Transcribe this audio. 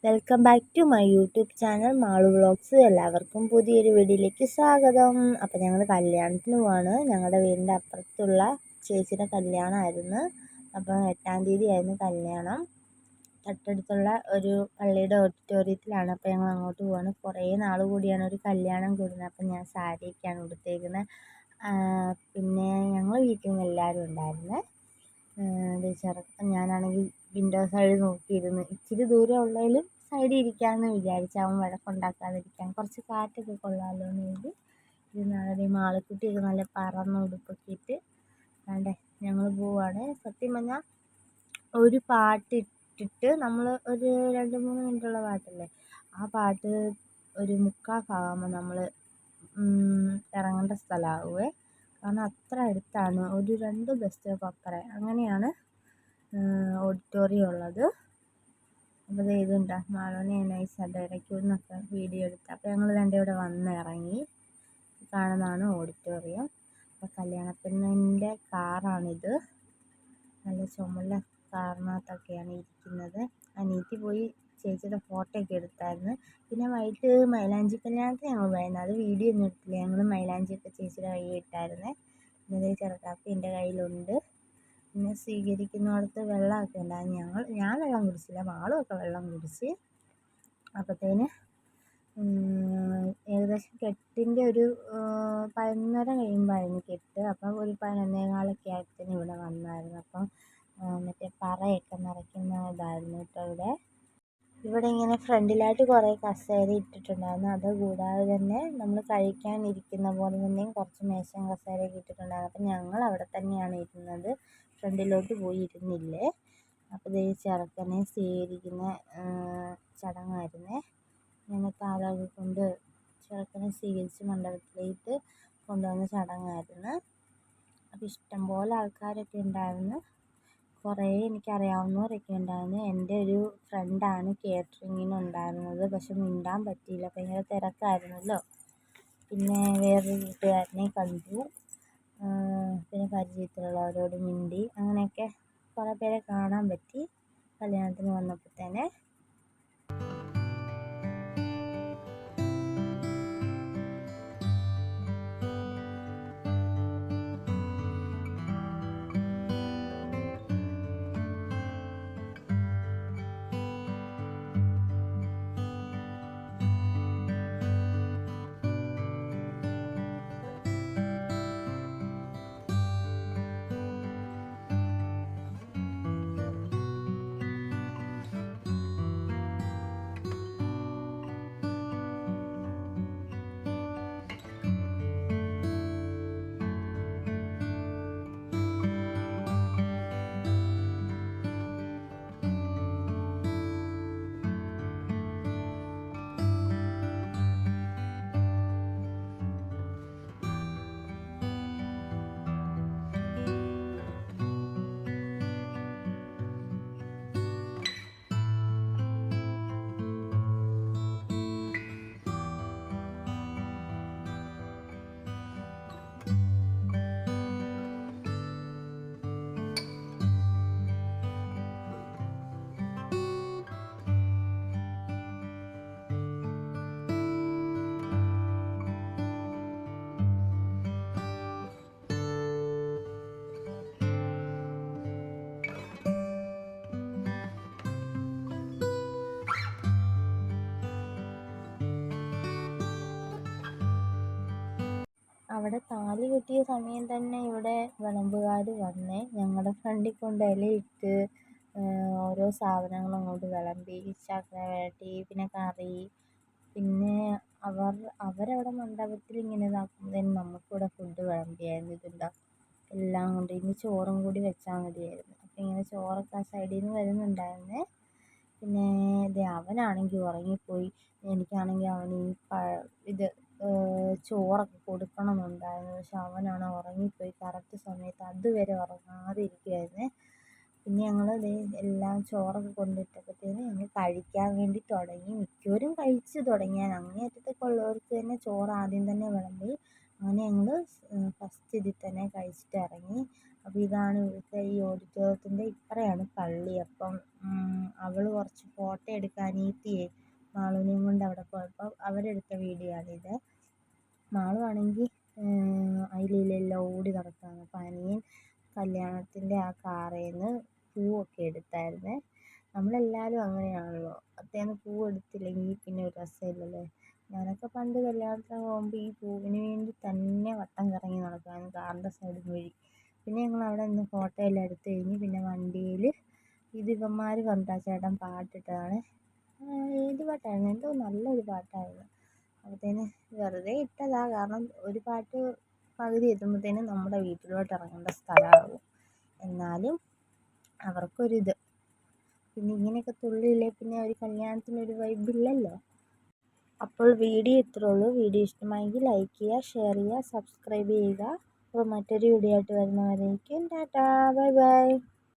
Welcome back to my YouTube channel Malu vlogs. എല്ലാവർക്കും പുതിയൊരു വീഡിയോയിലേക്ക് സ്വാഗതം. അപ്പോൾ ഞങ്ങൾ കല്യാണത്തിന് പോവാണ്. ഞങ്ങളുടെ വീടിൻ്റെ അപ്പുറത്തുള്ള ചേച്ചിയുടെ കല്യാണമായിരുന്നു. അപ്പോൾ 8-ാം തീയതി ആയിരുന്നു കല്യാണം. തൊട്ടടുത്തുള്ള ഒരു പള്ളിയുടെ ഓഡിറ്റോറിയത്തിലാണ്. അപ്പോൾ ഞങ്ങൾ അങ്ങോട്ട് പോവാണ്. കുറേ നാൾ കൂടിയാണ് ഒരു കല്യാണം കൂടുന്നത്. അപ്പോൾ ഞാൻ സാരിയൊക്കെയാണ് ഉടുത്തേക്കുന്നത്. പിന്നെ ഞങ്ങൾ വീട്ടിൽ നിന്ന് എല്ലാവരും ഉണ്ടായിരുന്നു. ഞാനാണെങ്കിൽ വിൻഡോ സൈഡ് നോക്കിയിരുന്നു. ഇച്ചിരി ദൂരം ഉള്ളതിലും സൈഡിൽ ഇരിക്കാമെന്ന് വിചാരിച്ചു. അവൻ വഴക്കുണ്ടാക്കാതിരിക്കാൻ, കുറച്ച് കാറ്റൊക്കെ കൊള്ളാമല്ലോ എന്ന് കരുതി ഇരുന്നാണ്. മാളക്കുട്ടിയൊക്കെ നല്ല പറന്ന ഉടുപ്പൊക്കെ ഇട്ട് വേണ്ടേ ഞങ്ങൾ പോവാണ്. സത്യം പറഞ്ഞാൽ ഒരു പാട്ട് ഇട്ടിട്ട് നമ്മൾ ഒരു 2-3 മിനിറ്റുള്ള പാട്ടല്ലേ, ആ പാട്ട് ഒരു 3/4 ഭാഗമാകുമ്പോൾ നമ്മൾ ഇറങ്ങേണ്ട സ്ഥലമാവുമേ. കാരണം അത്ര അടുത്താണ്, ഒരു 2 ബസ് സ്റ്റോപ്പ് അപ്പുറം അങ്ങനെയാണ് ഓഡിറ്റോറിയം ഉള്ളത്. അപ്പോൾ ഇതുണ്ടാ മാളൂനെ നൈസായിട്ട് ഇടയ്ക്ക് നിന്നൊക്കെ വീഡിയോ എടുത്ത്. അപ്പോൾ ഞങ്ങൾ ഇവിടെ വന്ന് ഇറങ്ങി. കാണുന്നതാണ് ഓഡിറ്റോറിയം. അപ്പോൾ കല്യാണപ്പെണ്ണിൻ്റെ കാറാണിത്. നല്ല ചുമല കാറിനകത്തൊക്കെയാണ് ഇരിക്കുന്നത്. അനിയത്തി പോയി ചേച്ചിയുടെ ഫോട്ടോ ഒക്കെ എടുത്തായിരുന്നു. പിന്നെ വൈകിട്ട് മൈലാഞ്ചി കല്യാണത്തിന് ഞങ്ങൾ പോയായിരുന്നു. അത് വീഡിയോ ഒന്നും എടുത്തില്ല. ഞങ്ങൾ മൈലാഞ്ചിയൊക്കെ ചേച്ചിയുടെ കയ്യിൽ ഇട്ടായിരുന്നേ. പിന്നെ ചെറുക്കാപ്പി എൻ്റെ കയ്യിലുണ്ട്. പിന്നെ സ്വീകരിക്കുന്നിടത്ത് വെള്ളമൊക്കെ ഉണ്ടായിരുന്നു. ഞാൻ വെള്ളം കുടിച്ചില്ല, മാളുമൊക്കെ വെള്ളം കുടിച്ച്. അപ്പോഴത്തേന് ഏകദേശം കെട്ടിൻ്റെ ഒരു 11:30 കഴിയുമ്പോഴായിരുന്നു കെട്ട്. അപ്പം ഒരു 11:15 ആയപ്പോഴത്തേന് ഇവിടെ വന്നായിരുന്നു. അപ്പം മറ്റേ പറയൊക്കെ നിറയ്ക്കുന്ന ഇതായിരുന്നു കേട്ടോ. ഇവിടെ ഇങ്ങനെ ഫ്രണ്ടിലായിട്ട് കുറേ കസേര ഇട്ടിട്ടുണ്ടായിരുന്നു. അതുകൂടാതെ തന്നെ നമ്മൾ കഴിക്കാനിരിക്കുന്ന പോലെ തന്നെയും കുറച്ച് മേശയും കസേരയൊക്കെ ഇട്ടിട്ടുണ്ടായിരുന്നു. അപ്പം ഞങ്ങൾ അവിടെ തന്നെയാണ് ഇരുന്നത്, ഫ്രണ്ടിലോട്ട് പോയി ഇരുന്നില്ലേ. അപ്പോൾ ചെറുക്കനെ സ്വീകരിക്കുന്ന ചടങ്ങായിരുന്നേ. ഇങ്ങനെ താലമൊക്കെ കൊണ്ട് ചെറുക്കനെ സ്വീകരിച്ച് മണ്ഡപത്തിലേക്ക് കൊണ്ടുവന്ന ചടങ്ങായിരുന്നു. അപ്പോൾ ഇഷ്ടംപോലെ ആൾക്കാരൊക്കെ ഉണ്ടായിരുന്നു. കുറേ എനിക്കറിയാവുന്നവരൊക്കെ ഉണ്ടായിരുന്നു. എൻ്റെ ഒരു ഫ്രണ്ടാണ് കേറ്ററിങ്ങിനുണ്ടായിരുന്നത്. പക്ഷെ മിണ്ടാൻ പറ്റിയില്ല, ഭയങ്കര തിരക്കായിരുന്നല്ലോ. പിന്നെ വേറൊരു കൂട്ടുകാരനെ കണ്ടു. പിന്നെ പരിചയത്തിലുള്ളവരോട് മിണ്ടി. അങ്ങനെയൊക്കെ കുറേ പേരെ കാണാൻ പറ്റി കല്യാണത്തിന് വന്നപ്പോഴത്തേനെ. അവിടെ താലി കെട്ടിയ സമയം തന്നെ ഇവിടെ വിളമ്പുകാർ വന്നേ. ഞങ്ങളുടെ ഫ്രണ്ടിൽ കൊണ്ട് ഇലയിട്ട് ഓരോ സാധനങ്ങൾ അങ്ങോട്ട് വിളമ്പി. ചക്ക വരട്ടി, പിന്നെ കറി. പിന്നെ അവരവിടെ മണ്ഡപത്തിൽ ഇങ്ങനെ ഇതാക്കുമ്പോഴത്തേനും നമുക്കിവിടെ ഫുഡ് വിളമ്പിയായിരുന്നു. എല്ലാം കൊണ്ട് ഇനി ചോറും കൂടി വെച്ചാൽ മതിയായിരുന്നു. അപ്പം ഇങ്ങനെ ചോറൊക്കെ ആ സൈഡിൽ നിന്ന് വരുന്നുണ്ടായിരുന്നേ. പിന്നെ അവനാണെങ്കിൽ ഉറങ്ങിപ്പോയി. എനിക്കാണെങ്കിൽ അവന് ഇത് ചോറൊക്കെ കൊടുക്കണമെന്നുണ്ടായിരുന്നു. പക്ഷെ അവനാണ് ഉറങ്ങിപ്പോയി കറക്റ്റ് സമയത്ത്. അതുവരെ ഉറങ്ങാതെ ഇരിക്കുമായിരുന്നേ. പിന്നെ ഞങ്ങൾ എല്ലാം ചോറൊക്കെ കൊണ്ടിട്ടപ്പോഴത്തേന് ഞങ്ങൾ കഴിക്കാൻ വേണ്ടി തുടങ്ങി. മിക്കവരും കഴിച്ച് തുടങ്ങി. അങ്ങേയറ്റത്തൊക്കെ ഉള്ളവർക്ക് തന്നെ ചോറ് ആദ്യം തന്നെ വിളമ്പി. അങ്ങനെ ഞങ്ങൾ ഫസ്റ്റ് ഇതിൽ തന്നെ കഴിച്ചിട്ട് ഇറങ്ങി. അപ്പോൾ ഇതാണ് ഇവിടുത്തെ ഈ ഓഡിറ്റോറിയത്തിൻ്റെ ഇപ്പറയാണ് പള്ളി. അപ്പം അവൾ കുറച്ച് ഫോട്ടോ എടുക്കാൻ അനിയത്തിയെ മാളുവിനെയും കൊണ്ട് അവിടെ പോയപ്പോൾ അവരെടുത്ത വീഡിയോ ആണിത്. മാളു ആണെങ്കിൽ അതിലെല്ലാം ഓടി നടക്കുകയാണ്. അപ്പം അനിയൻ കല്യാണത്തിൻ്റെ ആ കാറിൽ നിന്ന് പൂവൊക്കെ എടുത്തായിരുന്നേ. നമ്മളെല്ലാവരും അങ്ങനെയാണല്ലോ, അത്തേന്ന് പൂവ് എടുത്തില്ലെങ്കിൽ പിന്നെ ഒരു രസമില്ലല്ലേ. ഞാനൊക്കെ പണ്ട് കല്യാണത്തിന് പോകുമ്പോൾ ഈ പൂവിന് വേണ്ടി തന്നെ വട്ടം കറങ്ങി നടക്കുമായിരുന്നു കാറിൻ്റെ സൈഡിൽ വഴി. പിന്നെ ഞങ്ങൾ അവിടെ നിന്ന് ഫോട്ടോ എല്ലാം എടുത്ത് കഴിഞ്ഞ് പിന്നെ വണ്ടിയിൽ ഇവന്മാർ വന്നിട്ട് ചേട്ടൻ പാട്ടിട്ടതാണ്. ഏത് പാട്ടായിരുന്നു, എന്തോ നല്ലൊരു പാട്ടായിരുന്നു. അപ്പോഴത്തേന് വെറുതെ ഇട്ടതാ, കാരണം ഒരു പാട്ട് പകുതി എത്തുമ്പോഴത്തേനും നമ്മുടെ വീട്ടിലോട്ട് ഇറങ്ങേണ്ട സ്ഥലമാകും. എന്നാലും അവർക്കൊരിത്, പിന്നെ ഇങ്ങനെയൊക്കെ തുള്ളിയില്ലേ പിന്നെ ഒരു കല്യാണത്തിനൊരു വൈബില്ലല്ലോ. അപ്പോൾ വീഡിയോ ഇത്രേ ഉള്ളൂ. വീഡിയോ ഇഷ്ടമായെങ്കിൽ ലൈക്ക് ചെയ്യുക, ഷെയർ ചെയ്യുക, സബ്സ്ക്രൈബ് ചെയ്യുക. അപ്പോൾ മറ്റൊരു വീഡിയോ ആയിട്ട് വരുന്നവരേക്കും ടാറ്റാ, ബൈ ബൈ.